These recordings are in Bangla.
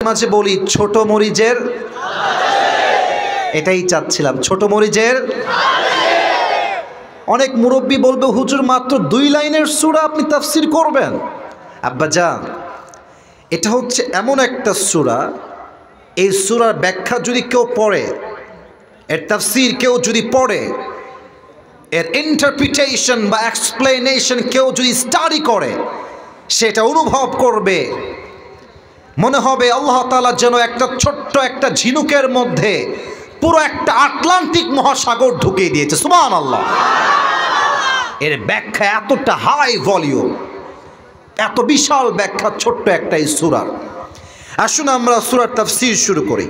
মাঝে বলি ছোট মরিচের, এটাই চাচ্ছিলাম, ছোট মরিচের। অনেক মুরব্বী বলবে হুজুর মাত্র 2 লাইনের সূরা আপনি তাফসীর করবেন। আব্বাজান, এটা হচ্ছে এমন একটা সূরা, এই সূরার ব্যাখ্যা যদি কেউ পড়ে, এর তাফসীর কেউ যদি পড়ে, এর ইন্টারপ্রিটেশন বা এক্সপ্লেনেশন কেউ যদি স্টাডি করে, সেটা অনুভব করবে মনে হবে আল্লাহ তাআলা যেন একটা ছোট্ট একটা ঝিনুকের মধ্যে পুরো একটা আটলান্টিক মহাসাগর ঢুকিয়ে দিয়েছে। সুবহানাল্লাহ। এর ব্যাখ্যা এতটা হাই ভলিউম, এত বিশাল ব্যাখ্যা ছোট্ট একটা এই সূরার। আসুন আমরা সূরার তাফসীর শুরু করি।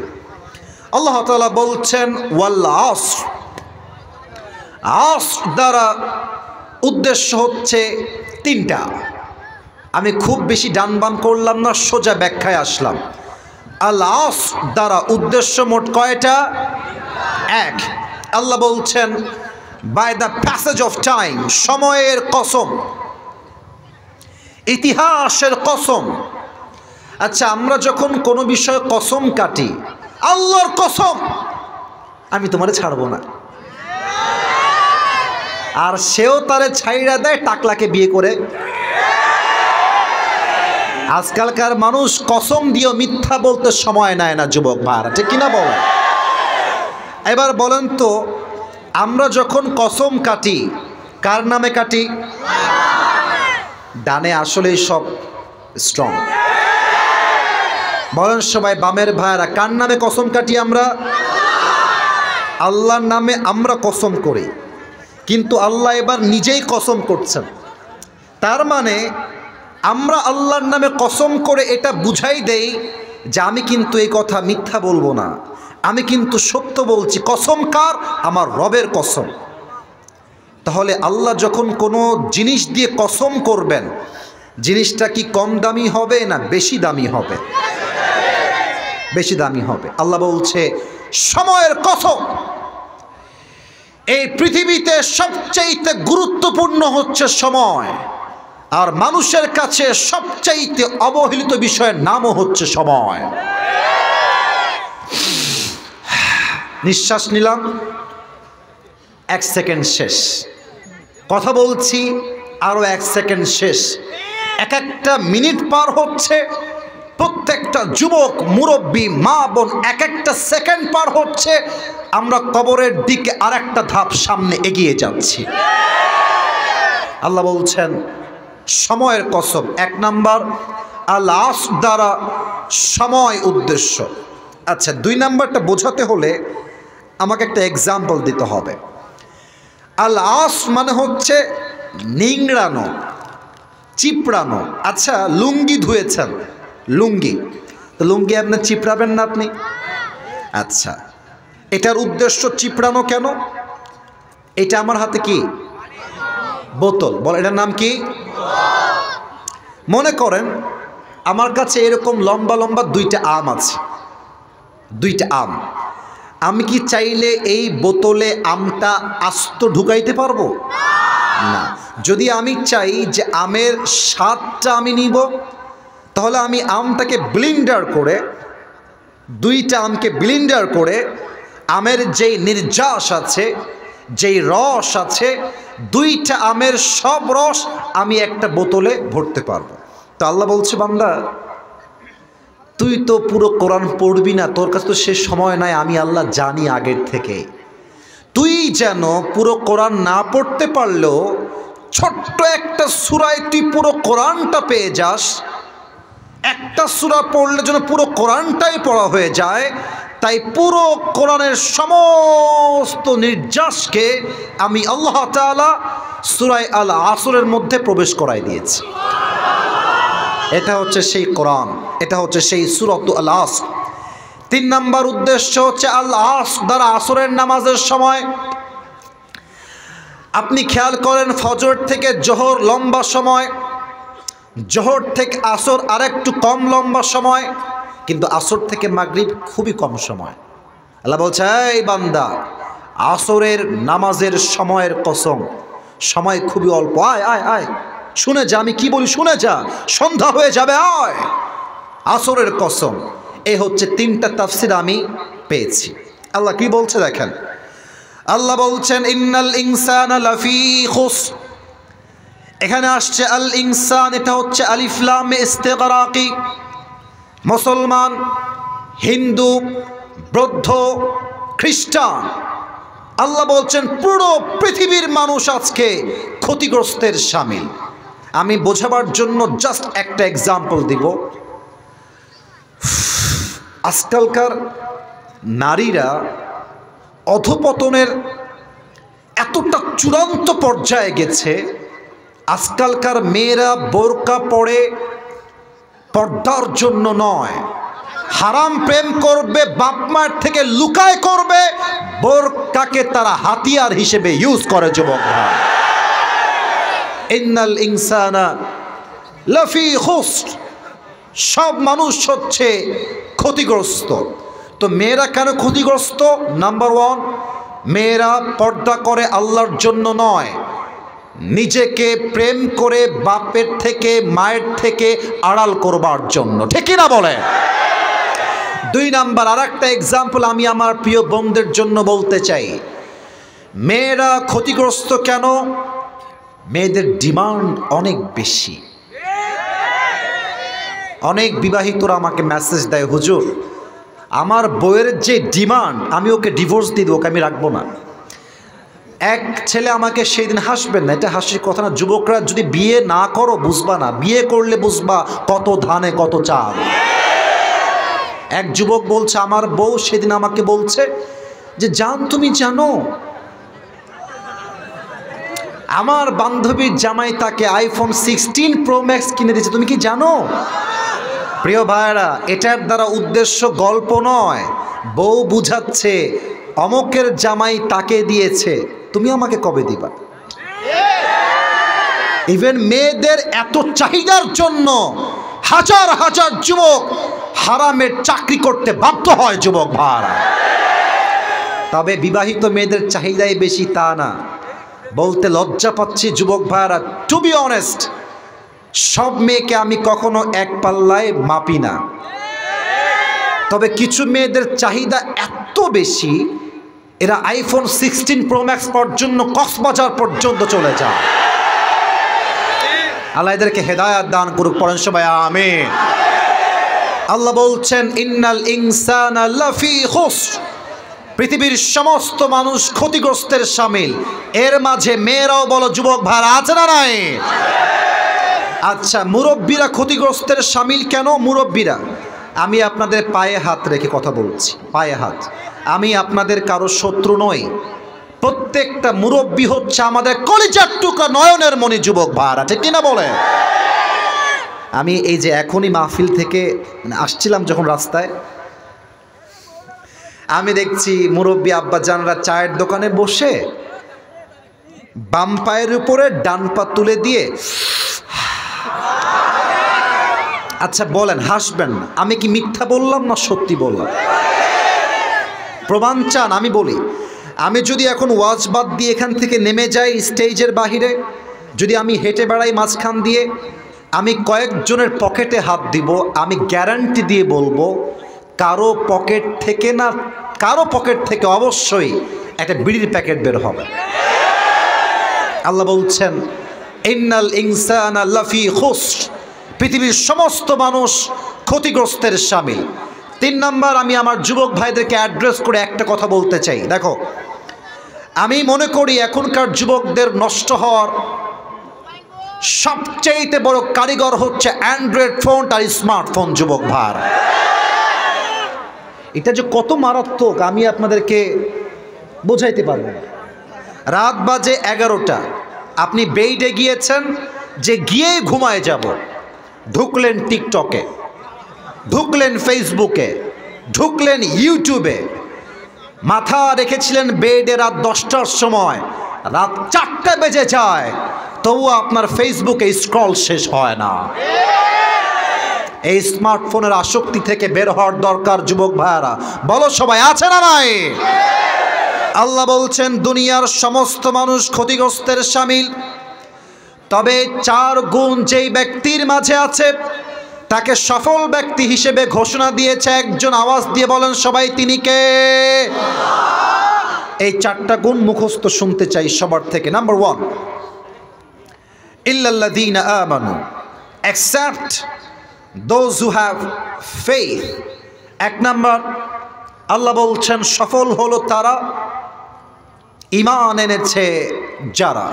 আল্লাহ তাআলা বলছেন ওয়াল আসর। আসর দ্বারা উদ্দেশ্য হচ্ছে 3টা। আমি খুব বেশি ডানবাম করলাম না, সোজা ব্যাখ্যায় আসলাম। আল আসর দ্বারা উদ্দেশ্য মোট কয়টা? 1। আল্লাহ বলছেন by the passage of time, সময়ের কসম, ইতিহাসের কসম। আচ্ছা, আমরা যখন কোনো বিষয়ে কসম কাটি, আল্লাহর কসম আমি তোমারে ছাড়বো না, আর সেও তারে ছাইড়া দেয়, টাকলাকে বিয়ে করে। আজকালকার মানুষ কসম দিয়েও মিথ্যা বলতে সময় নেয় না, যুবক ভাইরা, ঠিক কিনা বলেন? এবার বলেন তো, আমরা যখন কসম কাটি কার নামে কাটি? ডানে আসলেই সব স্ট্রং। বলেন সবাই, বামের ভাইরা, কার নামে কসম কাটি আমরা? আল্লাহর নামে আমরা কসম করি, কিন্তু আল্লাহ এবার নিজেই কসম করছেন। তার মানে আমরা আল্লাহর নামে কসম করে এটা বুঝাই দেই যে আমি কিন্তু এই কথা মিথ্যা বলবো না, আমি কিন্তু সত্য বলছি। কসম কার? আমার রবের কসম। তাহলে আল্লাহ যখন কোনো জিনিস দিয়ে কসম করবেন, জিনিসটা কি কম দামি হবে না বেশি দামি হবে? বেশি দামি হবে। আল্লাহ বলছে সময়ের কসম। এই পৃথিবীতে সবচাইতে গুরুত্বপূর্ণ হচ্ছে সময়, আর মানুষের কাছে সবচাইতে অবহেলিত বিষয়ের নামও হচ্ছে সময়। নিঃশ্বাস নিলাম, 1 সেকেন্ড শেষ। কথা বলছি, আরো 1 সেকেন্ড শেষ। এক একটা মিনিট পার হচ্ছে, প্রত্যেকটা যুবক মুরব্বী মা বোন এক একটা সেকেন্ড পার হচ্ছে, আমরা কবরের দিকে আর একটা ধাপ সামনে এগিয়ে যাচ্ছি। আল্লাহ বলছেন সময়ের কসম। 1 নাম্বার আল আসর দ্বারা সময় উদ্দেশ্য। আচ্ছা, 2 নাম্বারটা বোঝাতে হলে আমাকে একটা এক্সাম্পল দিতে হবে। আল আসর মানে হচ্ছে নিংড়ানো, চিপড়ানো। আচ্ছা, লুঙ্গি ধুয়েছেন, লুঙ্গি তো লুঙ্গি আপনি চিপড়াবেন না আপনি? আচ্ছা, এটার উদ্দেশ্য চিপড়ানো কেন? এটা আমার হাতে কি? বোতল। বল, এটার নাম কি? মনে করেন আমার কাছে এরকম লম্বা লম্বা 2টা আম আছে, 2টা আম। আমি কি চাইলে এই বোতলে আমটা আস্ত ঢুকাইতে পারবো? না। যদি আমি চাই যে আমের স্বাদটা আমি নিব, তাহলে আমি আমটাকে ব্লেন্ডার করে, 2টা আমকে ব্লেন্ডার করে আমের যেই নির্যাস আছে, যেই রস আছে, 2টা আমের সব রস আমি একটা বোতলে ভরতে পারবো। তো আল্লাহ বলছে বান্দা, তুই তো পুরো কোরআন পড়বি না, তোর কাছে তো সে সময় নাই, আমি আল্লাহ জানি আগের থেকে। তুই যেন পুরো কোরআন না পড়তে পারলেও ছোট্ট একটা সূরায় তুই পুরো কোরআনটা পেয়ে যাস। একটা সূরা পড়লে যেন পুরো কোরআনটাই পড়া হয়ে যায়। তাই পুরো কোরআনের সমস্ত নির্যাসকে আমি আল্লাহ তাআলা সূরা আল আসরের মধ্যে প্রবেশ করাই দিয়েছি। এটা হচ্ছে সেই কোরআন, এটা হচ্ছে সেই সূরাতুল আল আসর। 3 নাম্বার উদ্দেশ্য হচ্ছে আল আসর দ্বারা আসরের নামাজের সময়। আপনি খেয়াল করেন, ফজর থেকে জোহর লম্বা সময়, জোহর থেকে আসর আরেকটু কম লম্বা সময়, কিন্তু আসর থেকে মাগরিব খুবই কম সময়। আল্লাহ বলছে, এই বান্দা, আসরের নামাজের সময়ের কসম, সময় খুবই অল্প। আয় আয় আয়, শুনে যা আমি কি বলি, শুনে যা, সন্ধ্যা হয়ে যাবে, আয়। আসরের কসম। এই হচ্ছে তিনটা তাফসির আমি পেয়েছি। আল্লাহ কি বলছে দেখেন, আল্লাহ বলছেন ইন্নাল ইনসানা লাফি খুসর। এখানে আসছে আল ইনসান, এটা হচ্ছে আলিফ লাম ইস্তিগরাকি। মুসলমান, হিন্দু, বৌদ্ধ, খ্রিস্টান, আল্লাহ বলছেন পুরো পৃথিবীর মানুষ আজকে ক্ষতিগ্রস্তের শামিল। আমি বোঝাবার জন্য জাস্ট একটা এক্সাম্পল দিব। আজকালকার নারীরা অধপতনের এতটা চূড়ান্ত পর্যায়ে গেছে, আজকালকার মেয়েরা বোরকা পরে পর্দার জন্য নয়, হারাম প্রেম করবে, বাপ মার থেকে লুকায় করবে, বোরকাকে তারা হাতিয়ার হিসেবে ইউজ করে। যুবক ভাই, ইন্নাল ইনসানা লাফি খুসর, সব মানুষ হচ্ছে ক্ষতিগ্রস্ত। তো মেয়েরা কেন ক্ষতিগ্রস্ত? নাম্বার ওয়ান, মেয়েরা পর্দা করে আল্লাহর জন্য নয়, নিজেকে প্রেম করে বাপের থেকে মায়ের থেকে আড়াল করবার জন্য। ঠিক না বলে? দুই নাম্বার, আর একটা এক্সাম্পল আমি আমার প্রিয় বোনদের জন্য বলতে চাই। মেয়েরা ক্ষতিগ্রস্ত কেন? মেয়েদের ডিমান্ড অনেক বেশি। অনেক বিবাহিতরা আমাকে মেসেজ দেয়, হুজুর আমার বউয়ের যে ডিমান্ড, আমি ওকে ডিভোর্স দিয়ে দেবো, ওকে আমি রাখবো না। এক ছেলে আমাকে সেই দিন, হাসবেন না, এটা হাসির কথা না, যুবকরা যদি বিয়ে না করো বুঝবা না, বিয়ে করলে বুঝবা কত ধানে কত চাল। এক যুবক বলছে, আমার বউ সেদিন আমাকে বলছে যে জান তুমি জানো আমার বান্ধবীর জামাই তাকে আইফোন 16 প্রো ম্যাক্স কিনে দিয়েছে, তুমি কি জানো? প্রিয় ভাইরা, এটার দ্বারা উদ্দেশ্য গল্প নয়, বউ বুঝাচ্ছে অমকের জামাই তাকে দিয়েছে, তুমি আমাকে কবে দিবা? ইভেন মেয়েদের এত চাহিদার জন্য হাজার হাজার যুবক হারামের চাকরি করতে বাধ্য হয়। যুবক ভাইরা, তবে বিবাহিত মেয়েদের চাহিদাই বেশি তা না, বলতে লজ্জা পাচ্ছি যুবক ভাইরা। টু বি অনেস্ট, সব মেয়েকে আমি কখনো এক পাল্লায় মাপি না, তবে কিছু মেয়েদের চাহিদা এত বেশি, এরা আইফোন 16 প্রো ম্যাক্স পর্যন্ত কক্সবাজার পর্যন্ত চলে যায়। আল্লাহ এদেরকে হেদায়াত দান করুক, পড়েন সবাই আমিন। আল্লাহ বলছেন ইন্নাল ইনসানা লাফি খুসর, পৃথিবীর সমস্ত মানুষ ক্ষতিগ্রস্তের শামিল। এর মাঝে মেয়েরাও বলো, যুবক ভাইরা আছে না নাই? আচ্ছা, মুরব্বীরা ক্ষতিগ্রস্তের শামিল কেন? মুরব্বীরা, আমি আপনাদের পায়ে হাত রেখে কথা বলছি, পায়ে হাত, আমি আপনাদের কারো শত্রু নই। প্রত্যেকটা মুরব্বী হচ্ছে আমাদের কলিজার টুকরা, নয়নের মণি। যুবক ভাইরা, ঠিক কিনা বলে? আমি এই যে এখনই মাহফিল থেকে আসছিলাম, যখন রাস্তায় আমি দেখছি মুরব্বী আব্বা জানরা চায়ের দোকানে বসে বাম পায়ের উপরে ডান পা তুলে দিয়ে, আচ্ছা বলেন, হাসবেন না, আমি কি মিথ্যা বললাম না সত্যি বললাম? প্রমাণ চান? আমি বলি, আমি যদি এখন ওয়াজ বাদ দিয়ে এখান থেকে নেমে যাই স্টেজের বাহিরে, যদি আমি হেঁটে বেড়াই মাঝখান দিয়ে, আমি কয়েকজনের পকেটে হাত দিব, আমি গ্যারান্টি দিয়ে বলবো কারো পকেট থেকে না, কারো পকেট থেকে অবশ্যই একটা বিড়ির প্যাকেট বের হবে। আল্লাহ বলছেন ইন্নাল ইনসানা লাফি খুসর, পৃথিবীর সমস্ত মানুষ ক্ষতিগ্রস্তের শামিল। তিন নাম্বার, আমি আমার যুবক ভাইদেরকে অ্যাড্রেস করে একটা কথা বলতে চাই। দেখো, আমি মনে করি এখনকার যুবকদের নষ্ট হওয়ার সবচেয়ে বড় কারিগর হচ্ছে অ্যান্ড্রয়েড ফোন আর স্মার্টফোন। যুবক ভাই, এটা যে কত মারাত্মক আমি আপনাদেরকে বোঝাইতে পারবো না। রাত বাজে 11টা, আপনি বেডে গিয়েছেন যে গিয়েই ঘুমায় যাব, ঢুকলেন টিকটকে, ঢুকলেন ফেসবুকে, ঢুকলেন ইউটিউবে, মাথা রেখেছিলেন বেডে রাত 10টার সময়, রাত 4টা বেজে যায়, তবুও আপনার ফেসবুকে স্ক্রল শেষ হয় না। এই স্মার্টফোনের আসক্তি থেকে বের হওয়ার দরকার। যুবক ভাইরা বলো, সবাই আছে না নাই? আল্লাহ বলছেন দুনিয়ার সমস্ত মানুষ ক্ষতিগ্রস্তের শামিল, তবে 4 গুণ যেই ব্যক্তির মাঝে আছে তাকে সফল ব্যক্তি হিসেবে ঘোষণা দিয়েছে একজন। আওয়াজ দিয়ে বলেন সবাই, তিনি কে? এই 4টা গুণ মুখস্থ শুনতে চাই সবার থেকে। নাম্বার 1, ইল্লাল্লাযীনা আমানু, except those who have faith। 1 number, আল্লাহ বলছেন সফল হলো তারা ঈমান এনেছে যারা।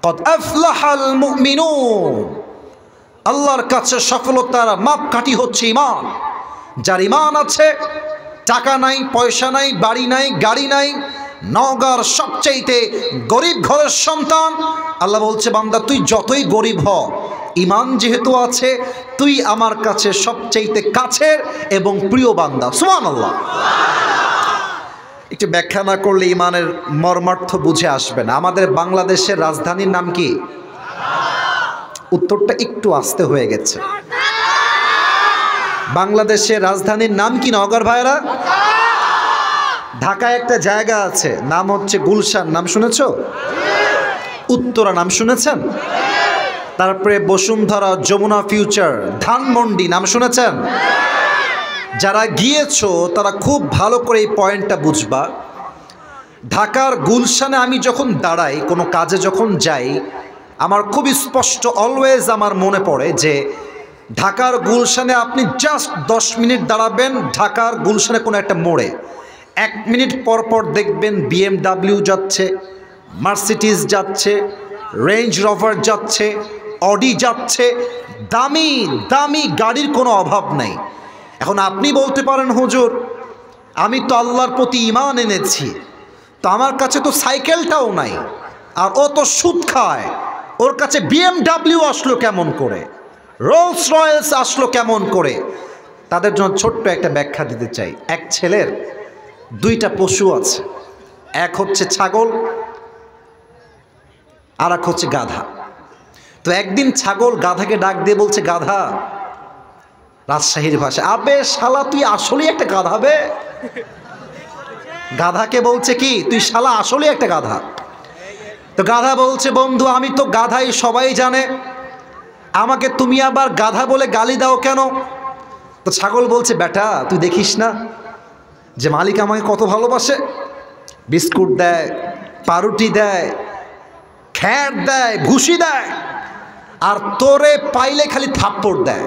কদ আফলাহাল মুমিনুন, আল্লাহর কাছে সফলতার মাপকাঠি হচ্ছে ঈমান। যার ঈমান আছে, টাকা নাই, পয়সা নাই, বাড়ি নাই, গাড়ি নাই, নওগাঁর সবচাইতে গরিব ঘরের সন্তান, আল্লাহ বলছে বান্দা তুই যতই গরিব হ, ঈমান যেহেতু আছে তুই আমার কাছে সবচাইতে কাছের এবং প্রিয় বান্দা। সুবহানাল্লাহ। একটু ব্যাখ্যা না করলে ঈমানের মর্মার্থ বুঝে আসবে না। আমাদের বাংলাদেশের রাজধানীর নাম কি? উত্তরটা একটু আস্তে হয়ে গেছে। বাংলাদেশের রাজধানীর নাম কি নওগাঁর ভাইরা? ঢাকায় একটা জায়গা আছে, নাম হচ্ছে গুলশান, নাম শুনেছ? উত্তরা নাম শুনেছেন? তারপরে বসুন্ধরা, যমুনা ফিউচার, ধানমন্ডি নাম শুনেছেন? যারা গিয়েছো তারা খুব ভালো করে এই পয়েন্টটা বুঝবা। ঢাকার গুলশানে আমি যখন দাঁড়াই, কোনো কাজে যখন যাই, আমার খুব স্পষ্ট অলওয়েজ আমার মনে পড়ে যে ঢাকার গুলশানে আপনি জাস্ট 10 মিনিট দাঁড়াবেন ঢাকার গুলশানে কোনো একটা মোড়ে, 1 মিনিট পর পর দেখবেন BMW যাচ্ছে, মার্সিডিজ যাচ্ছে, রেঞ্জ রোভার যাচ্ছে, অডি যাচ্ছে, দামি দামি গাড়ির কোনো অভাব নাই। এখন আপনি বলতে পারেন হুজুর আমি তো আল্লাহর প্রতি ঈমান এনেছি, তো আমার কাছে তো সাইকেলটাও নাই, আর ও তো সুদ খায়, ওর কাছে BMW আসলো কেমন করে, রোলস রয়েলস আসলো কেমন করে? তাদের জন্য ছোট্ট একটা ব্যাখ্যা দিতে চাই। এক ছেলের 2টা পশু আছে, এক হচ্ছে ছাগল আর এক হচ্ছে গাধা। তো একদিন ছাগল গাধাকে ডাক দিয়ে বলছে, গাধা, রাজশাহীর ভাষা, আবে শালা তুই আসলেই একটা গাধা বে। গাধাকে বলছে কি, তুই শালা আসলেই একটা গাধা। তো গাধা বলছে, বন্ধু আমি তো গাধাই, সবাই জানে, আমাকে তুমি আবার গাধা বলে গালি দাও কেন? তো ছাগল বলছে, বেটা তুই দেখিস না যে মালিক আমাকে কত ভালোবাসে, বিস্কুট দেয়, পাউরুটি দেয়, খ্যার দেয়, ভুসি দেয়, আর তোরে পাইলে খালি থাপ্পড় দেয়।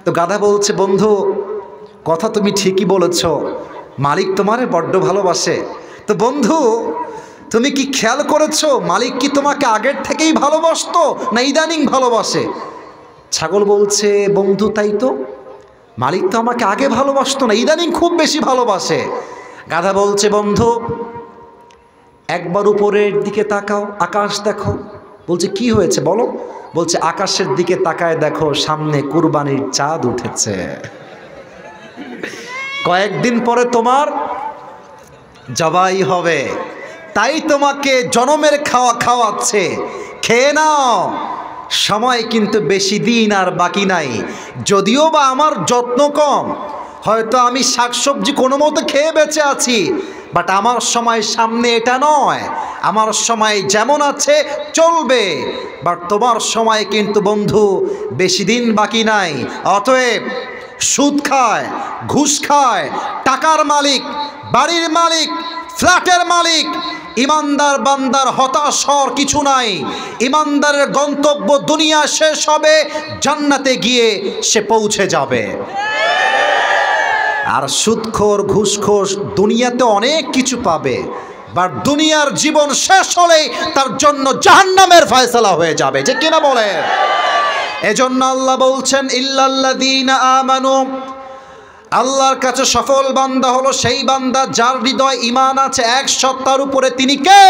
তো গাধা বলছে, বন্ধু কথা তুমি ঠিকই বলেছ, মালিক তোমারে বড্ড ভালোবাসে। তো বন্ধু তুমি কি খেয়াল করেছো মালিক কি তোমাকে আগের থেকেই ভালোবাসতো না ইদানিং ভালোবাসে? ছাগল বলছে, বন্ধু তাই তো, মালিক তো আমাকে আগে ভালোবাসতো না, ইদানিং খুব বেশি ভালোবাসে। গাধা বলছে, বন্ধু একবার উপরের দিকে তাকাও, আকাশ দেখো। বলছে কি হয়েছে বলো? বলছে আকাশের দিকে তাকায় দেখো, সামনে কুরবানির চাঁদ উঠেছে, কয়েকদিন পরে তোমার জবাই হবে, তাই তোমাকে জনমের খাওয়া খাওয়াচ্ছে, খেয়ে নাও, সময় কিন্তু বেশি দিন আর বাকি নাই। যদিও বা আমার যত্ন কম, হয়তো আমি শাকসবজি কোনো মতো খেয়ে বেঁচে আছি, বাট আমার সময় সামনে এটা নয়, আমার সময় যেমন আছে চলবে, বাট তোমার সময় কিন্তু বন্ধু বেশি দিন বাকি নাই। অতএব সুদ খায়, ঘুষ খায়, টাকার মালিক, বাড়ির মালিক, ফ্ল্যাটের মালিক, ইমানদার বান্দার হতাশ হওয়ার কিছু নাই। ইমানদারের গন্তব্য দুনিয়া শেষ হবে, জান্নাতে গিয়ে সে পৌঁছে যাবে। আর সুদখোর ঘুষখোর দুনিয়াতে অনেক কিছু পাবে, বাট দুনিয়ার জীবন শেষ হলেই তার জন্য জাহান্নামের ফয়সালা হয়ে যাবে, যে কিনা বলে। এজন্য আল্লাহ বলছেন ইল্লাল্লাযীনা আমানু, আল্লাহর কাছে সফল বান্দা হলো সেই বান্দা যার হৃদয় ঈমান আছে 100 উপরে। তিনি কে?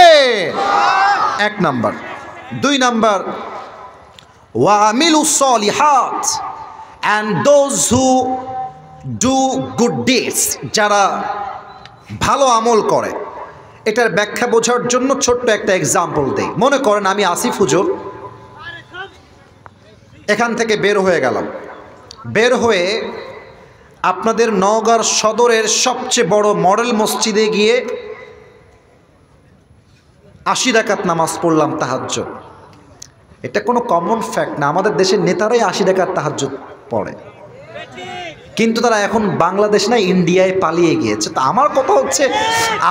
1 নাম্বার। 2 নাম্বার, ওয়া আমিলুস সলিহাত, and those who do good deeds, যারা ভালো আমল করে। এটার ব্যাখ্যা বোঝার জন্য ছোট্ট একটা এক্সাম্পল দেই। মনে করেন আমি আসিফ হুজুর এখান থেকে বের হয়ে গেলাম, বের হয়ে আপনাদের নওগাঁর সদরের সবচেয়ে বড় মডেল মসজিদে গিয়ে 80 রাকাত নামাজ পড়লাম তাহাজ্জুদ। এটা কোনো কমন ফ্যাক্ট না, আমাদের দেশের নেতারাই 80 রাকাত তাহাজ্জুদ পড়ে, কিন্তু তারা এখন বাংলাদেশ না ইন্ডিয়ায় পালিয়ে গিয়েছে। তো আমার কথা হচ্ছে,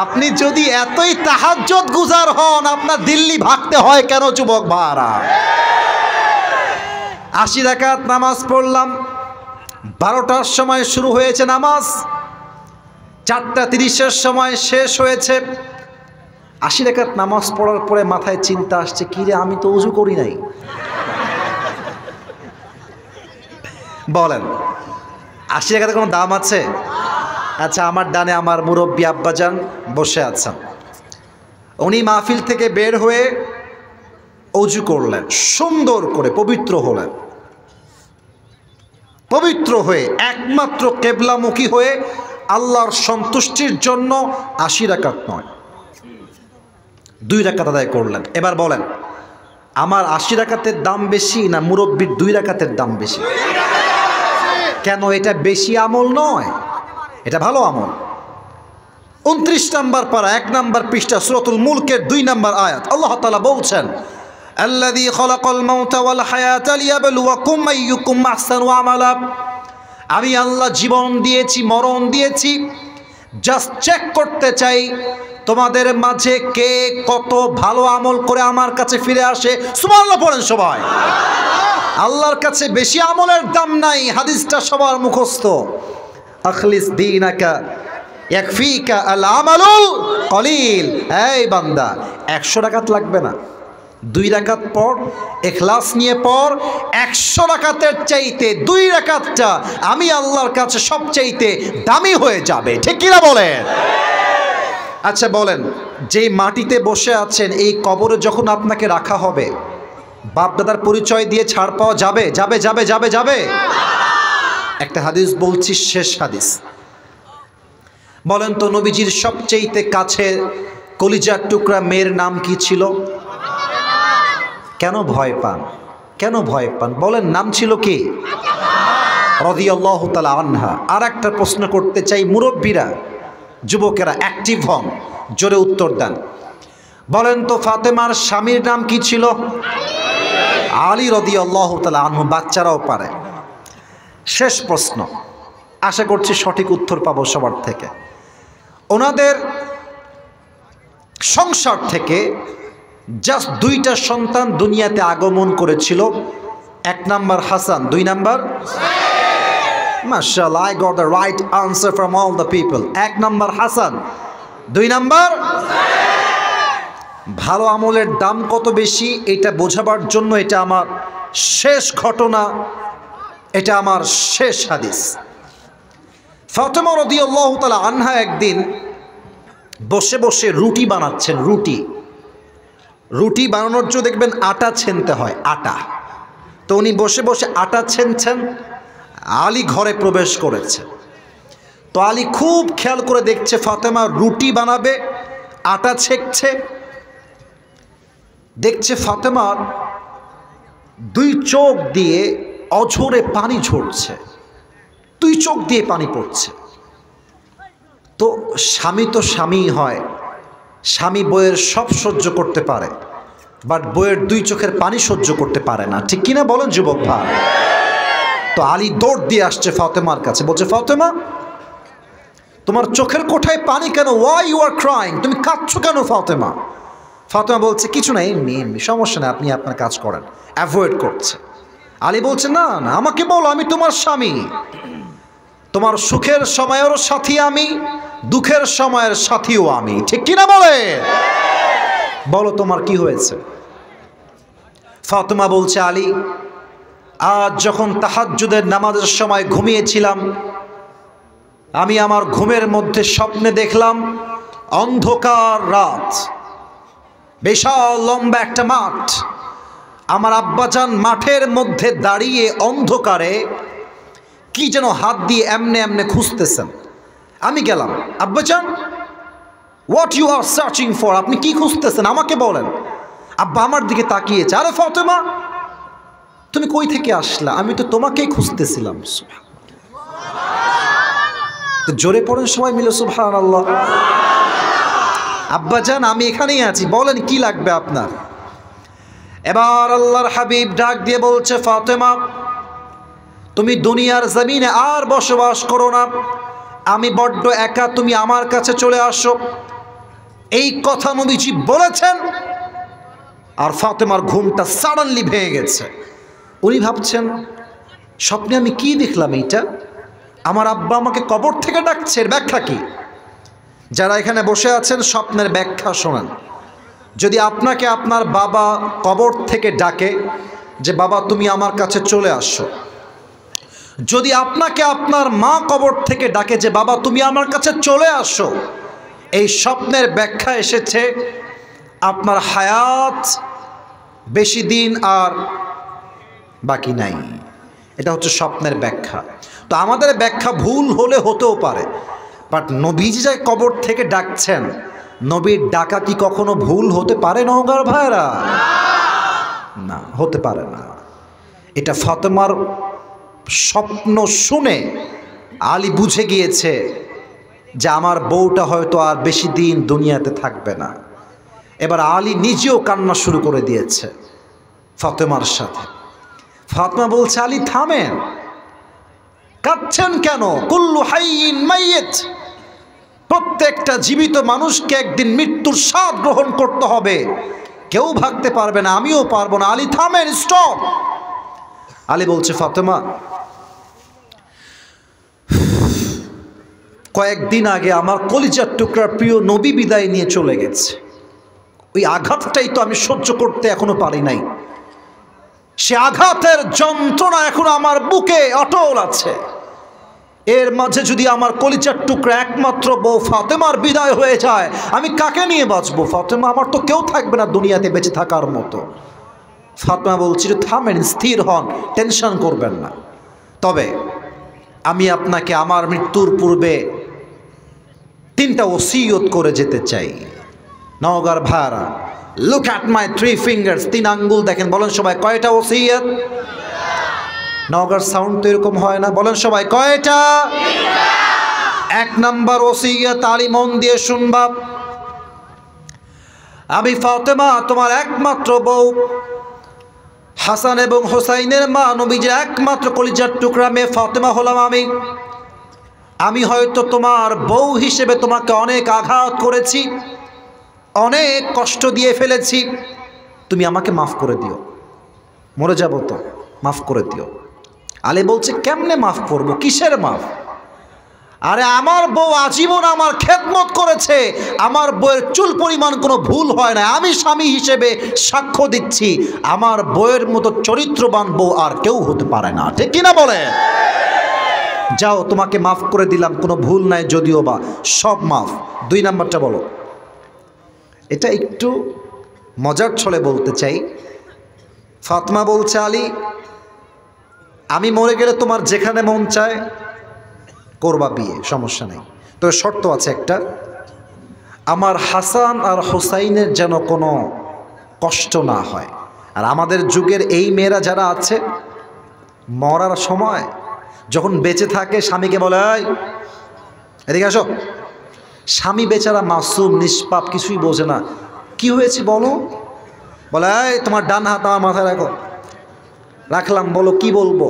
আপনি যদি এতই তাহাজ্জুদ গুজার হন, আপনার দিল্লি ভাগতে হয় কেন যুবক ভাইরা? 80 রাকাত নামাজ পড়লাম, 12টার সময় শুরু হয়েছে নামাজ, 4:30-এর সময় শেষ হয়েছে। 80 রাকাত নামাজ পড়ার পরে মাথায় চিন্তা আসছে, কি রে আমি তো ওযু করি নাই। বলেন 80 রাকাতের কোনো দাম আছে? আচ্ছা, আমার ডানে আমার মুরব্বী আব্বাজান বসে আছেন, উনি মাহফিল থেকে বের হয়ে ওযু করলেন, সুন্দর করে পবিত্র হলেন, পবিত্র হয়ে একমাত্র কেবলামুখী হয়ে আল্লাহর সন্তুষ্টির জন্য 80 রাকাত নয় 2 রাকাত আদায় করলেন। এবার বলেন, আমার 80 রাকাতের দাম বেশি না মুরব্বির 2 রাকাতের দাম বেশি? কেন? এটা বেশি আমল নয়, এটা ভালো আমল। 29 নম্বর পারা 1 নম্বর পৃষ্ঠা সূরাতুল মুলকের 2 নম্বর আয়াত, আল্লাহ তাআলা বলছেন, আল্লাযী খালাকাল মাউতা ওয়াল হায়াতা লিয়াবলুয়াকুম আইয়ুকুম আহসানু আমালা। আমি আল্লাহ জীবন দিয়েছি, মরণ দিয়েছি, জাস্ট চেক করতে চাই তোমাদের মাঝে কে কত ভালো আমল করে আমার কাছে ফিরে আসে। সুবহানাল্লাহ পড়েন সবাই। আল্লাহর কাছে বেশি আমলের দাম নাই, হাদিসটা সবার মুখস্থ। আখলিস দীনাকা ইয়াকফিকা আল আমালুল কলিল। এই বান্দা, 100 রাকাত লাগবে না, 2 রাকাত পড়, ইখলাস নিয়ে পড়। 100 রাকাতের চাইতে 2 রাকাতটা আমি আল্লাহর কাছে সবচাইতে দামি হয়ে যাবে, ঠিক কিনা বলেন? আচ্ছা বলেন, যেই মাটিতে বসে আছেন এই কবরে যখন আপনাকে রাখা হবে, বাপদাদার পরিচয় দিয়ে ছাড় পাওয়া যাবে? যাবে যাবে যাবে যাবে? একটা হাদিস বলছি, শেষ হাদিস। বলেন তো, নবীজির সবচাইতে কাছে কলিজার টুকরা মেয়ের নাম কি ছিল? কেন ভয় পান? কেন ভয় পান? বলেন, নাম ছিল কি? রাদিয়াল্লাহু তাআলা আনহা। আর একটা প্রশ্ন করতে চাই, মুরব্বীরা, যুবকেরা অ্যাক্টিভ হন, জোরে উত্তর দেন। বলেন তো, ফাতেমার স্বামীর নাম কি ছিল? আলী রাদিয়াল্লাহু তাআলা আনহু। বাচ্চারাও পারে। শেষ প্রশ্ন, আশা করছি সঠিক উত্তর পাবো সবার থেকে। ওনাদের সংসার থেকে জাস্ট 2টা সন্তান দুনিয়াতে আগমন করেছিল। 1 নাম্বার হাসান, 2 নাম্বার মাশাআল্লাহ, I got the right answer from all the people. 1 number Hasan, 2 number. ভালো আমলের দাম কত বেশি এটা বোঝাবার জন্য এটা আমার শেষ ঘটনা, এটা আমার শেষ হাদিস। ফাতেমা রাদিয়াল্লাহু তাআলা আনহা একদিন বসে বসে রুটি বানাচ্ছেন। রুটি বানানোর জন্য দেখবেন আটা ছেনতে হয়, আটা। তো উনি বসে বসে আটা ছেনছেন, আলী ঘরে প্রবেশ করেছে। তো আলী খুব খেয়াল করে দেখছে ফাতেমা রুটি বানাবে, আটা ছেঁকছে। দেখছে ফাতেমার 2 চোখ দিয়ে অঝরে পানি ঝরছে, 2 চোখ দিয়ে পানি পড়ছে। তো স্বামী তো স্বামী হয়, স্বামী বইয়ের সব সহ্য করতে পারে, বাট বইয়ের 2 চোখের পানি সহ্য করতে পারে না, ঠিক কিনা বলেন যুবক ভাই? তো আলী দৌড় দিয়ে আসছে ফাতেমার কাছে, বলছে, ফাতেমা তোমার চোখের কোঠায় পানি কেন? Why you are crying? তুমি কাঁদছো কেন ফাতেমা? ফাতেমা বলছে, কিছু না, এমনি এমনি, সমস্যা নেই, আপনি আপনার কাজ করেন। অ্যাভয়েড করছে। আলী বলছে, না না, আমাকে বলো, আমি তোমার স্বামী, তোমার সুখের সময়েরও সাথী আমি, দুঃখের সময়ের সাথীও আমি, ঠিক কিনা বলে? বলো তোমার কি হয়েছে? ফাতেমা বলছে, আলী আজ যখন তাহাজ্জুদের নামাজের সময় ঘুমিয়েছিলাম, আমি আমার ঘুমের মধ্যে স্বপ্নে দেখলাম অন্ধকার রাত, বিশাল লম্বা একটা মাঠ, আমার আব্বাজান মাঠের মধ্যে দাঁড়িয়ে অন্ধকারে কি যেন হাত দিয়ে এমনে এমনে খুঁজতেছেন। আমি গেলাম, আব্বাজান what you are searching for? আপনি কি খুঁজতেছেন আমাকে বলেন। আব্বা আমার দিকে তাকিয়েছে, আরে ফাতেমা তুমি কই থেকে আসলা? আমি তো তোমাকেই খুঁজতেছিলাম। তো জোরে পড়েন সবাই মিলে সুবহানাল্লাহ। আব্বাজান আমি এখানেই আছি, বলেন কি লাগবে আপনার? এবার আল্লাহর হাবিব ডাক দিয়ে বলছে, ফাতেমা তুমি দুনিয়ার জমিনে আর বসবাস করো না, আমি বড্ড একা, তুমি আমার কাছে চলে আসো। এই কথা নবীজি বলেছেন, আর ফাতেমার ঘুমটা সাডেনলি ভেঙে গেছে। উনি ভাবছেন, স্বপ্নে আমি কি দেখলাম? এইটা আমার আব্বা আমাকে কবর থেকে ডাকছে, এর ব্যাখ্যা কি? যারা এখানে বসে আছেন স্বপ্নের ব্যাখ্যা শোনেন। যদি আপনাকে আপনার বাবা কবর থেকে ডাকে যে বাবা তুমি আমার কাছে চলে আসো, যদি আপনাকে আপনার মা কবর থেকে ডাকে যে বাবা তুমি আমার কাছে চলে আসো, এই স্বপ্নের ব্যাখ্যা এসেছে আপনার হায়াত বেশি দিন আর বাকি নাই। এটা হচ্ছে স্বপ্নের ব্যাখ্যা। তো আমাদের ব্যাখ্যা ভুল হলে হতেও পারে, বাট নবীজি যে কবর থেকে ডাকছেন, নবীর ডাকা কি কখনো ভুল হতে পারে নওগাঁর ভাইরা? না, হতে পারে না। এটা ফাতেমার স্বপ্ন শুনে আলী বুঝে গিয়েছে যে আমার বউটা হয়তো আর বেশি দিন দুনিয়াতে থাকবে না। এবার আলী নিজেও কান্না শুরু করে দিয়েছে ফাতেমার সাথে। ফাতেমা বলছে, আলী থামেন, কাঁদছেন কেন? কুল্লু হাইয়িন মাইয়িত, প্রত্যেকটা জীবিত মানুষকে একদিন মৃত্যুর স্বাদ গ্রহণ করতে হবে, কেউ ভাগতে পারবে না, আমিও পারবো না। আলী থামেন, স্টপ। আলী বলছে, ফাতেমা কয়েকদিন আগে আমার কলিজার টুকরার প্রিয় নবী বিদায় নিয়ে চলে গেছে, ওই আঘাতটাই তো আমি সহ্য করতে এখনো পারি নাই। সে আঘাতের যন্ত্রণা এখন আমার বুকে অটল আছে। এর মাঝে যদি আমার কলিজার টুকরা একমাত্র বউ ফাতেমার বিদায় হয়ে যায়, আমি কাকে নিয়ে বাঁচবো? ফাতেমা, আমার তো কেউ থাকবে না দুনিয়াতে বেঁচে থাকার মতো। ফাতেমা বলছি, থামেন, স্থির হন, টেনশন করবেন না। তবে আমি আপনাকে আমার মৃত্যুর পূর্বে 3টা ওসিয়ত করে যেতে চাই। নওগাঁর ভাইরা, লুক অ্যাট মাই 3 ফিঙ্গার্স, 3 আঙ্গুল দেখেন। বলেন সবাই, কয়টা ওসিয়ত? নওগাঁর সাউন্ড তো এরকম হয় না। বলেন সবাই, কয়টা? 1 নাম্বার ওসিয়ত, আলী মন দিয়ে শুনবা। আমি ফাতেমা তোমার একমাত্র বউ, হাসান এবং হোসাইনের মা, নবীজির একমাত্র কলিজার টুকরা মেয়ে ফাতেমা হলাম আমি। আমি হয়তো তোমার বউ হিসেবে তোমাকে অনেক আঘাত করেছি, অনেক কষ্ট দিয়ে ফেলেছি, তুমি আমাকে মাফ করে দিও, মরে যাব তো, মাফ করে দিও। আলী বলছে, কেমনে মাফ করব? কিসের মাফ? আরে আমার বউ আজীবন আমার খেদমত করেছে, আমার বউয়ের চুল পরিমাণ কোনো ভুল হয় না। আমি স্বামী হিসেবে সাক্ষ্য দিচ্ছি, আমার বউয়ের মতো চরিত্রবান বউ আর কেউ হতে পারে না। ঠিক কিনা বলে? যাও, তোমাকে মাফ করে দিলাম, কোনো ভুল নাই যদিও বা, সব মাফ। 2 নাম্বারটা বলো। এটা একটু মজার ছলে বলতে চাই। ফাতেমা বলছে, আলী আমি মরে গেলে তোমার যেখানে মন চায় করবা বিয়ে, সমস্যা নেই, তবে শর্ত আছে একটা, আমার হাসান আর হোসাইনের যেন কোনো কষ্ট না হয়। আর আমাদের যুগের এই মেয়েরা যারা আছে, মরার সময় যখন বেঁচে থাকে স্বামীকে বলে, এই এদিকে আসো। স্বামী বেচারা মাসুম, নিষ্পাপ, কিছুই বোঝে না। কি হয়েছে বলো? বলে, এই তোমার ডান হাত আমার মাথায় রাখো। রাখলাম, বলো কি বলবো?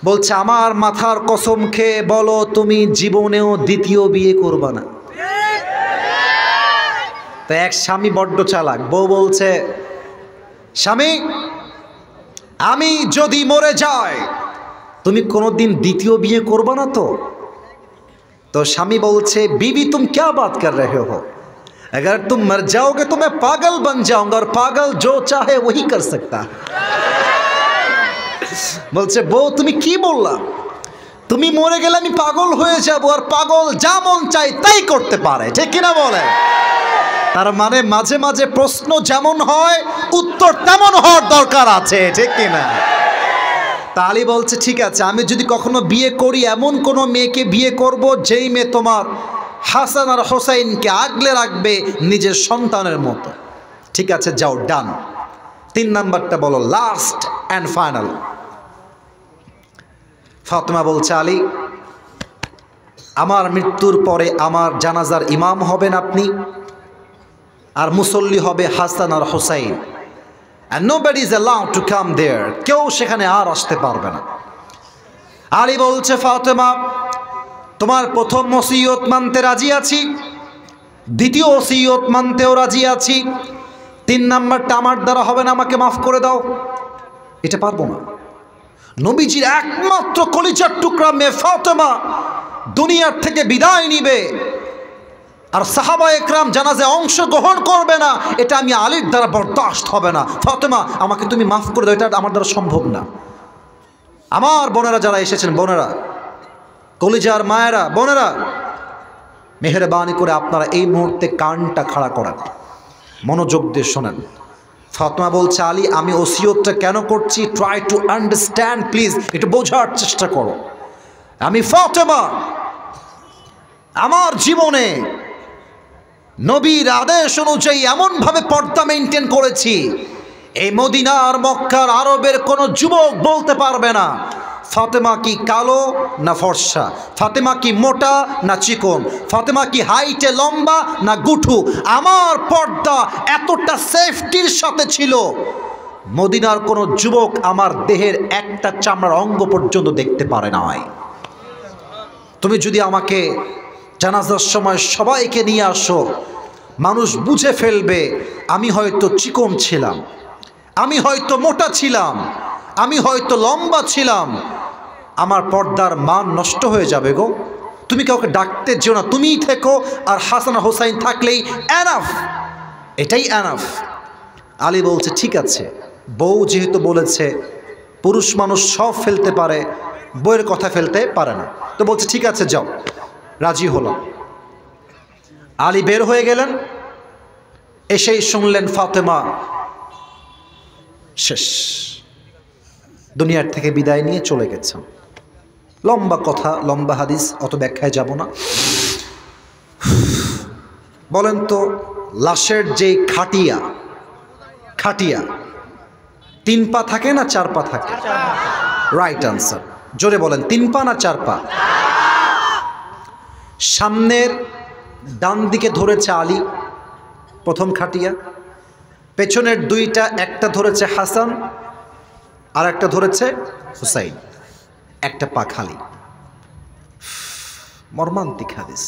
বলছে, আমার মাথার কসম খেয়ে বলো তুমি জীবনেও দ্বিতীয় বিয়ে করবা না। তো এক স্বামী বড্ড চালাক, বউ বলছে, স্বামী আমি যদি মরে যাই তুমি কোনোদিন দ্বিতীয় বিয়ে করবা না তো? तो स्वामी बोलছে बीवी तुम क्या बात कर रहे हो, अगर तुम मर जाओगे तो मैं पागल बन जाऊंगा और पागल जो चाहे वही कर सकता। बोलছে বউ তুমি কি বললা, তুমি মরে গেলে আমি পাগল হয়ে যাব আর পাগল যা মন চাই তাই করতে পারে, ঠিক কি না বলে? তার মানে মাঝে মাঝে প্রশ্ন যেমন হয় উত্তর তেমন হওয়ার দরকার আছে, ঠিক কি না? তালি বলছে ঠিক আছে, আমি যদি কখনো বিয়ে করি এমন কোনো মেয়েকে বিয়ে করব যেই মেয়ে তোমার হাসান আর হোসাইনকে আগলে রাখবে নিজের সন্তানের মতো। ঠিক আছে যাও, ডান। 3 নাম্বারটা বলো, লাস্ট অ্যান্ড ফাইনাল। ফাতেমা বলছে আলী আমার মৃত্যুর পরে আমার জানাজার ইমাম হবেন আপনি, আর মুসল্লি হবে হাসান আর Hossain, and nobody is allowed to come there, কেউ সেখানে আর আসতে পারবে না। আলী বলছে, ফাতেমা তোমার প্রথম ওসিয়ত মানতে রাজি আছি, দ্বিতীয় ওসিয়ত মানতেও রাজি আছি, 3 নাম্বারটা আমার দ্বারা হবে না, আমাকে মাফ করে দাও। এটা পারবো না। নবীজির একমাত্র কলিজার টুকরা মেয়ে ফাতেমা দুনিয়ার থেকে বিদায় নিবে, আর সাহাবা একরাম জানাজায় অংশগ্রহণ করবে না, এটা আমি আলীর দ্বারা বরদাস্ত হবে না। ফাতেমা আমাকে তুমি মাফ করে দাও, এটা আমার দ্বারা সম্ভব না। আমার বোনেরা যারা এসেছেন, বোনেরা, কলিজার মায়েরা, বোনেরা, মেহেরবানি করে আপনারা এই মুহূর্তে কানটা খাড়া করেন, মনোযোগ দিয়ে শোনেন। ফাতেমা বলছে, আলী আমি ওসিয়তটা কেন করছি, ট্রাই টু আন্ডারস্ট্যান্ড প্লিজ, একটু বোঝার চেষ্টা করো। আমি ফাতেমা আমার জীবনে নবীর আদেশ অনুযায়ী এমনভাবে পর্দা মেনটেন করেছি, এই মদিনার মক্কার আরবের কোনো যুবক বলতে পারবে না ফাতেমা কি কালো না ফর্সা, ফাতেমা কি মোটা না চিকন, ফাতেমা কি হাইটে লম্বা না গুঠু। আমার পর্দা এতটা সেফটির সাথে ছিল, মদিনার কোনো যুবক আমার দেহের একটা চামড়ার অঙ্গ পর্যন্ত দেখতে পারে নাই। তুমি যদি আমাকে জানাজার সময় সবাইকে নিয়ে আসো, মানুষ বুঝে ফেলবে আমি হয়তো চিকন ছিলাম, আমি হয়তো মোটা ছিলাম, আমি হয়তো লম্বা ছিলাম, আমার পর্দার মান নষ্ট হয়ে যাবে গো। তুমি কাউকে ডাকতে যেও না, তুমিই থেকো, আর হাসান হোসাইন থাকলেই এনাফ, এটাই এনাফ। আলী বলছে, ঠিক আছে, বউ যেহেতু বলেছে, পুরুষ মানুষ সব ফেলতে পারে, বউয়ের কথা ফেলতে পারে না, তো বলছে ঠিক আছে যাও, রাজি হলো। আলী বের হয়ে গেলেন, এসেই শুনলেন ফাতেমা শেষ, দুনিয়ার থেকে বিদায় নিয়ে চলে গেছেন। লম্বা কথা, লম্বা হাদিস, অত ব্যাখ্যায় যাব না। বলেন তো, লাশের যে খাটিয়া, খাটিয়া 3 পা থাকে না 4 পা থাকে? Right answer. জোরে বলেন, 3 পা না 4 পা? সামনের ডান দিকে ধরেছে আলী, প্রথম খাটিয়া, পেছনের 2টা, একটা ধরেছে হাসান আর একটা ধরেছে হুসাইন, একটা পা খালি। মর্মান্তিক হাদিস।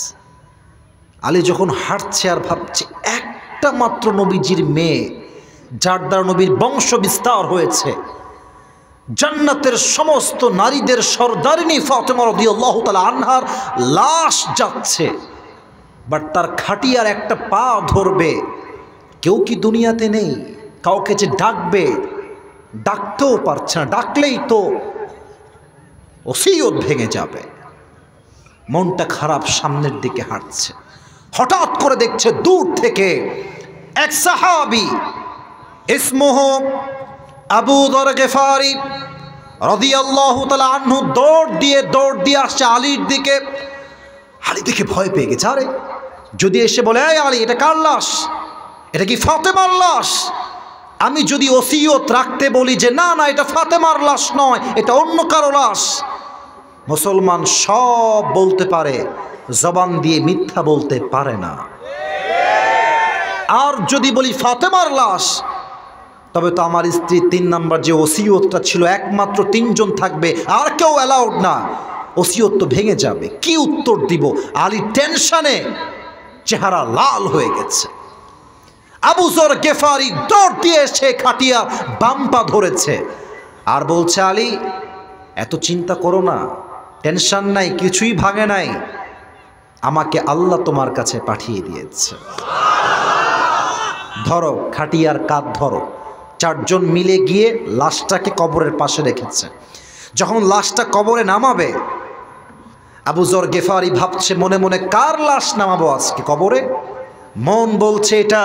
আলী যখন হাঁটছে আর ভাবছে, একটা মাত্র নবীজির মেয়ে, যার দ্বারা নবীর বংশ বিস্তার হয়েছে, জান্নাতের সমস্ত নারীদের সরদারিনী ফাতেমা রাদিয়াল্লাহু তাআলা আনহার লাশ যাচ্ছে, বাট তার খাটিয়ার একটা পা ধরবে। কেউ কি দুনিয়াতে নেই? কাউকে যে ডাকবে, ডাকতেও পারছে না, ডাকলেই তো ওসিয়ত ভেঙে যাবে। মনটা খারাপ, সামনের দিকে হাঁটছে, হঠাৎ করে দেখছে দূর থেকে এক সাহাবী, ইসমুহু আবু যর গিফারি রাদিয়াল্লাহু তাআলা আনহু, দৌড় দিয়ে আসছে আলীর দিকে। আলী দেখে ভয় পেয়ে গেছে, আরে যদি এসে বলে, এই আলী এটা কার লাশ, এটা কি ফাতেমার লাশ? আমি যদি ওসিয়ত রাখতে বলি যে না না এটা ফাতেমার লাশ নয়, এটা অন্য কারো লাশ, মুসলমান সব বলতে পারে, জবান দিয়ে মিথ্যা বলতে পারে না। আর যদি বলি ফাতেমার লাশ, তবে তো আমার স্ত্রী 3 নাম্বার যে ওসিয়তটা ছিল, একমাত্র 3 জন থাকবে, আর কেউ অ্যালাউড না, ওসিয়ত তো ভেঙে যাবে। কি উত্তর দিব? আলী টেনশনে চেহারা লাল হয়ে গেছে। আবু যর গিফারি দৌড় দিয়ে এসে খাটিয়া বাম পা ধরেছে আর বলছে, আলী এত চিন্তা করো না, টেনশন নাই, কিছুই ভাঙে নাই, আমাকে আল্লাহ তোমার কাছে পাঠিয়ে দিয়েছে। ধরো খাটিয়ার কাঁধ ধরো। 4 জন মিলে গিয়ে লাশটাকে কবরের পাশে রেখেছে। যখন লাশটা কবরে নামাবে, আবু যর গিফারি ভাবছে মনে মনে, কার লাশ নামাবো আজকে কবরে? মন বলছে এটা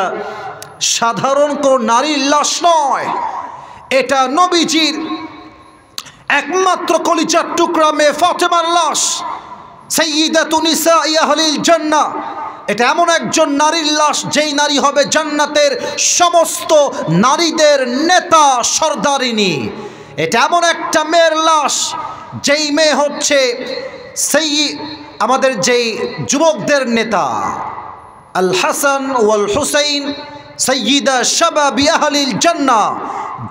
সাধারণ কোন নারীর লাশ নয়, এটা নবীজির একমাত্র কলিজার টুকরা মেয়ে ফাতেমার লাশ, সাইয়্যিদাতু নিসাই আহলিল জান্নাহ। এটা এমন একজন নারীর লাশ, যেই নারী হবে জান্নাতের সমস্ত নারীদের নেতা, সরদারিনী। এটা এমন একটা মেয়ের লাশ, যেই মেয়ে হচ্ছে আমাদের যেই যুবকদের নেতা, আল হাসান ওয়াল হুসাইন সাইয়্যিদা শাবাবি আহলিল জান্নাহ,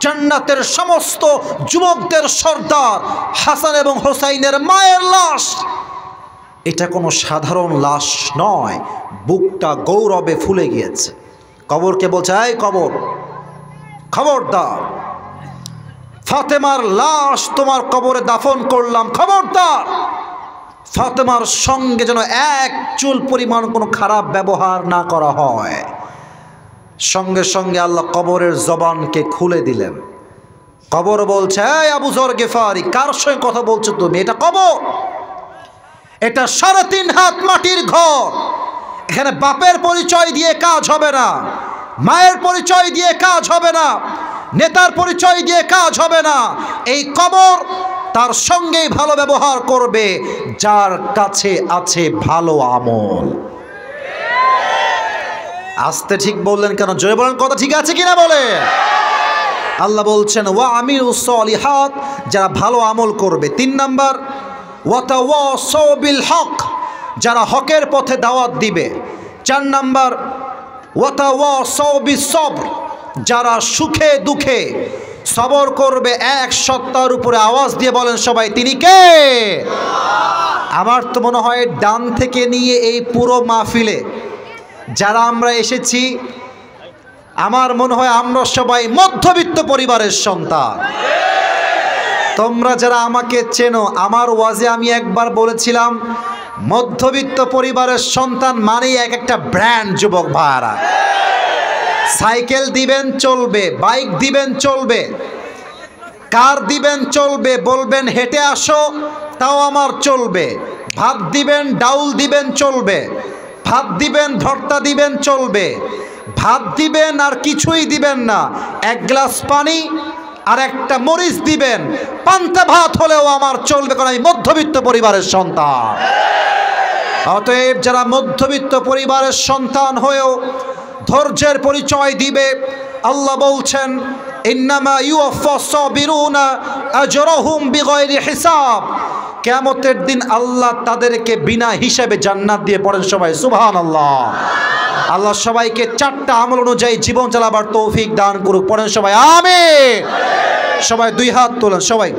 জান্নাতের সমস্ত যুবকদের সর্দার হাসান এবং হোসাইনের মায়ের লাশ। এটা কোনো সাধারণ লাশ নয়, বুকটা গৌরবে ফুলে গিয়েছে। কবরকে বলছে, এই কবর, খবরদার, ফাতেমার লাশ তোমার কবরে দাফন করলাম, খবরদার ফাতেমার সঙ্গে যেন এক চুল পরিমাণ কোনো খারাপ ব্যবহার না করা হয়। সঙ্গে সঙ্গে আল্লাহ কবরের জবানকে খুলে দিলেন। কবর বলছে, এই আবু যর গেফারি, কার সঙ্গে কথা বলছো তুমি? এটা কবর, এটা 3.5 হাত মাটির ঘর। এখানে বাপের পরিচয় দিয়ে কাজ হবে না, মায়ের পরিচয় দিয়ে কাজ হবে না, নেতার পরিচয় দিয়ে কাজ হবে না। এই কবর তার সঙ্গেই ভালো ব্যবহার করবে যার কাছে আছে ভালো আমল। আস্তে ঠিক বললেন কেন? জোরে বলেন, কথা ঠিক আছে কিনা বলে। আল্লাহ বলছেন ওয়া আমিলুস সলিহাত, যারা ভালো আমল করবে। 3 নাম্বার ওয়াতাওয়াসাউ বিল হক, যারা হকের পথে দাওয়াত দিবে। 4 নাম্বার ওয়াতাওয়াসাউ বিস সবর, যারা সুখে দুঃখে সবর করবে। এক সত্তার উপরে আওয়াজ দিয়ে বলেন সবাই, তিনি কে? আমার তো মনে হয় ডান থেকে নিয়ে এই পুরো মাহফিলে যারা আমরা এসেছি, আমার মনে হয় আমরা সবাই মধ্যবিত্ত পরিবারের সন্তান। তোমরা যারা আমাকে চেনো, আমার ওয়াজে আমি একবার বলেছিলাম মধ্যবিত্ত পরিবারের সন্তান মানেই এক একটা ব্র্যান্ড। যুবক ভাইরা, সাইকেল দিবেন চলবে, বাইক দিবেন চলবে, কার দিবেন চলবে, বলবেন হেঁটে আসো তাও আমার চলবে, ভাত দিবেন ডাউল দিবেন চলবে, ভাত দিবেন ভর্তা দিবেন চলবে, ভাত দিবেন আর কিছুই দিবেন না, 1 গ্লাস পানি আর একটা মরিচ দিবেন, পান্তা ভাত হলেও আমার চলবে, কারণ আমি মধ্যবিত্ত পরিবারের সন্তান। অতএব যারা মধ্যবিত্ত পরিবারের সন্তান হয়েও ধৈর্যের পরিচয় দিবে, আল্লাহ বলছেন ইন্নামা ইউওয়াফাস সাবিরুনা আজরাহুম বিগাইরি হিসাব, কিয়ামতের দিন আল্লাহ তাদেরকে বিনা হিসাবে জান্নাত দিয়ে। পড়েন সবাই সুবহানাল্লাহ। আল্লাহ সবাইকে 4টা আমল অনুযায়ী জীবন চালাবার তৌফিক দান করুক। পড়েন সবাই আমিন। সবাই 2 হাত তোলেন, সবাই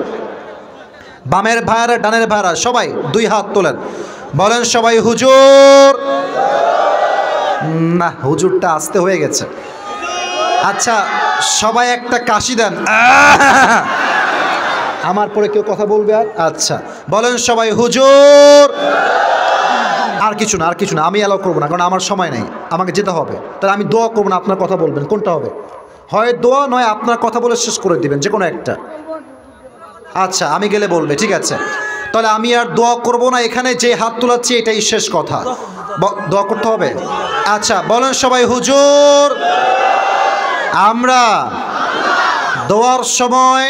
বামের ভাইরা ডানের ভাইরা সবাই 2 হাত তোলেন, বলেন সবাই হুজুর। না, হুজুরটা আসতে হয়ে গেছে। আচ্ছা সবাই একটা কাশি দেন। আমার পরে কেউ কথা বলবে আর? আচ্ছা বলেন সবাই হুজুর। আর কিছু না, আর কিছু না, আমি অ্যালাউ করবো না, কারণ আমার সময় নেই, আমাকে যেতে হবে। তাহলে আমি দোয়া করবো না, আপনার কথা বলবেন। কোনটা হবে? হয় দোয়া নয় আপনার কথা বলে শেষ করে দিবেন, যে কোনো একটা। আচ্ছা আমি গেলে বলবে, ঠিক আছে। তাহলে আমি আর দোয়া করব না, এখানে যে হাত তোলাচ্ছি এটাই শেষ কথা। দোয়া করতে হবে। আচ্ছা বলেন সবাই হুজুর। আমরা দোয়ার সময়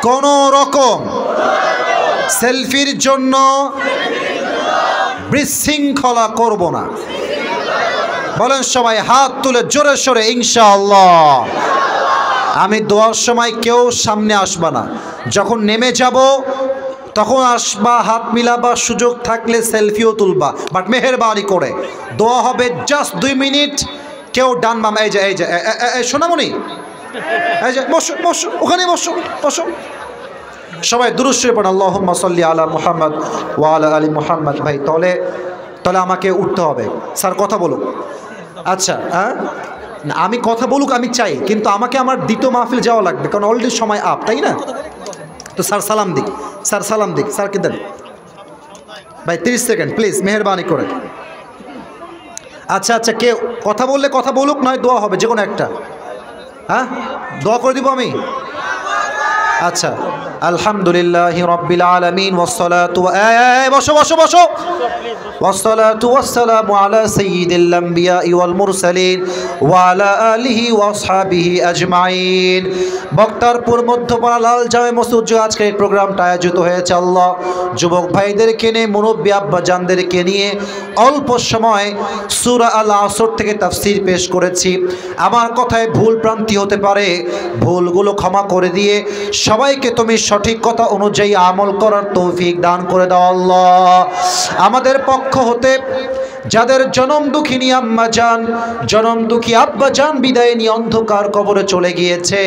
কোনো রকম সেলফির জন্য বিশৃঙ্খলা করব না। বলেন সবাই হাত তুলে জোরে সোরে ইনশাআল্লাহ। আমি দোয়ার সময় কেউ সামনে আসবা না, যখন নেমে যাব তখন আসবা, হাত মিলাবা, সুযোগ থাকলে সেলফিও তুলবা, বাট মেহেরবানি করে দোয়া হবে জাস্ট 2 মিনিট। কেউ ডান বাম, এই যে সোনামণি, এই যে বসো বসো, ওখানে বসো বসো। সবাই দুরূদ শরীফ পড়ুন, আল্লাহুম্মা সাল্লি আলা মুহাম্মদ ওয়া আলা আলি মুহাম্মদ। ভাই তাহলে আমাকে উঠতে হবে। স্যার কথা বলুক। আচ্ছা হ্যাঁ, আমি কথা বলুক আমি চাই, কিন্তু আমাকে আমার দ্বিতীয় মাহফিল যাওয়া লাগবে, কারণ অলরেডি সময় আপ, তাই না? তো স্যার সালাম দিক, স্যার সালাম দিক, স্যারকে দেন ভাই 30 সেকেন্ড প্লিজ, মেহেরবানি করে। আচ্ছা আচ্ছা, কেউ কথা বললে কথা বলুক, নয় দোয়া হবে, যে কোনো একটা। হ্যাঁ দোয়া করে দিব আমি। আচ্ছা আলহামদুলিল্লাহি রাব্বিল আলামিন ওয়াসসালাতু, বসো বসো বসো, والصلاة والسلام على سيد الأنبياء والمرسلين وعلى آله وأصحابه أجمعين। বক্তারপুর মধ্যপাড়া লাল জামে মসজিদ আজকে এই প্রোগ্রামটা আয়োজিত হয়েছে আল্লাহ যুবক ভাইদেরকে নিয়ে, মুরব্বী আব্বাজানদেরকে নিয়ে অল্প সময় সূরা আল আসর থেকে তাফসীর পেশ করেছি। আমার কথায় ভুল ভ্রান্তি হতে পারে, ভুলগুলো ক্ষমা করে দিয়ে সবাইকে তুমি সঠিক কথা অনুযায়ী আমল করার তৌফিক দান করে দাও আল্লাহ। আমাদের পক্ষ হতে যাদের জনম দুঃখিনী আম্মা জান, জনম দুঃখী আব্বা জান বিদায় নিয়ে অন্ধকার কবরে চলে গিয়েছে,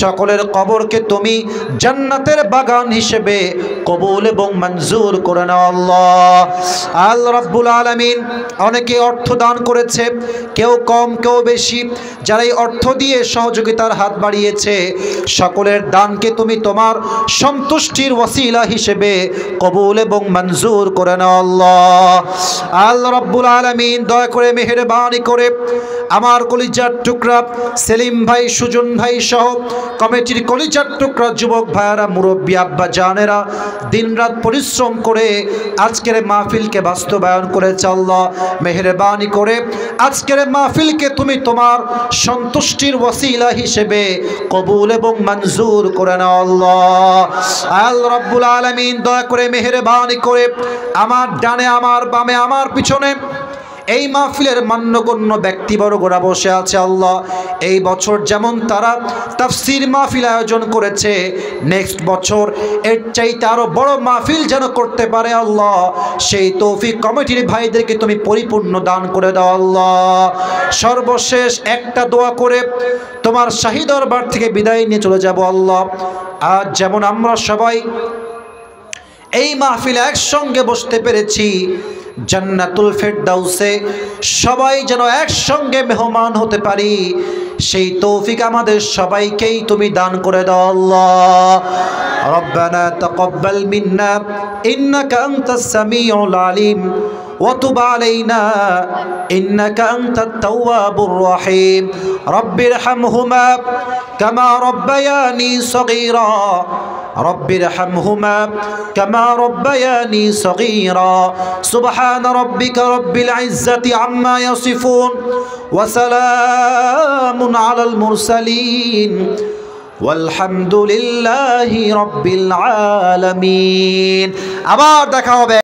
সকলের কবরকে তুমি জান্নাতের বাগান হিসেবে কবুল এবং মঞ্জুর করে নাও আল্লাহ। আল্লাহ রাব্বুল আলামিন অনেকে অর্থ দান করেছে, কেউ কম কেউ বেশি, যারা এই অর্থ দিয়ে সহযোগিতার হাত বাড়িয়েছে সকলের দানকে তুমি তোমার সন্তুষ্টির ওসিলা হিসেবে কবুল এবং মঞ্জুর করে নাও আল্লাহ। আল্লাহ রাব্বুল আলামিন দয়া করে মেহেরবানি করে আমার কলিজার টুকরা সেলিম ভাই, সুজন ভাই সহ কমিটির কলিজার টুকরা যুবক ভাইয়েরা, মুরব্বী আব্বা জানেরা দিনরাত পরিশ্রম করে আজকের মাহফিলকে বাস্তবায়ন করেছে আল্লাহ। মেহেরবানি করে আজকের মাহফিলকে তুমি তোমার সন্তুষ্টির ওসিলা হিসেবে কবুল এবং মঞ্জুর করে নাও আল্লাহ। আল্লাহ রাব্বুল আলামিন দয়া করে মেহেরবানি করে আমার ডানে, আমার বামে, আমার পিছনে এই মাহফিলের মান্যগণ্য ব্যক্তিবর্গরা বসে আছে আল্লাহ। এই বছর যেমন তারা তাফসীর মাহফিল আয়োজন করেছে, নেক্সট বছর এর চাইতে আরো বড় মাহফিল যেন করতে পারে আল্লাহ, সেই তৌফিক কমিটির ভাইদেরকে তুমি পরিপূর্ণ দান করে দাও আল্লাহ। সর্বশেষ একটা দোয়া করে তোমার শাহী দরবার থেকে বিদায় নিয়ে চলে যাব আল্লাহ। আজ যেমন আমরা সবাই এই মাহফিলে একসঙ্গে বসতে পেরেছি, জান্নাতুল ফেরদাউসে সবাই যেন একসঙ্গে মেহমান হতে পারি, সেই তৌফিক আমাদের সবাইকেই তুমি দান করে দাও আল্লাহ। রব্বানা তাকাব্বাল মিন্না ইন্নাকা আনতাস সামিউল আলিম ওয়া তুব আলাইনা ইন্নাকা আনতাত তাওয়াবুর রহিম। রব্বিরহামহুমা কামা রব্বায়ানি সগীরা রব্বিরহামহুমা কামা রব্বায়ানি সগীরা। সুবহান রাব্বিকা রব্বিল ইজ্জাতি আম্মা ইয়াসিফুন ওয়া সালামুন আলাল মুরসালিন ওয়ালহামদুলিল্লাহি রাব্বিল আলামিন। আবার দেখা হবে।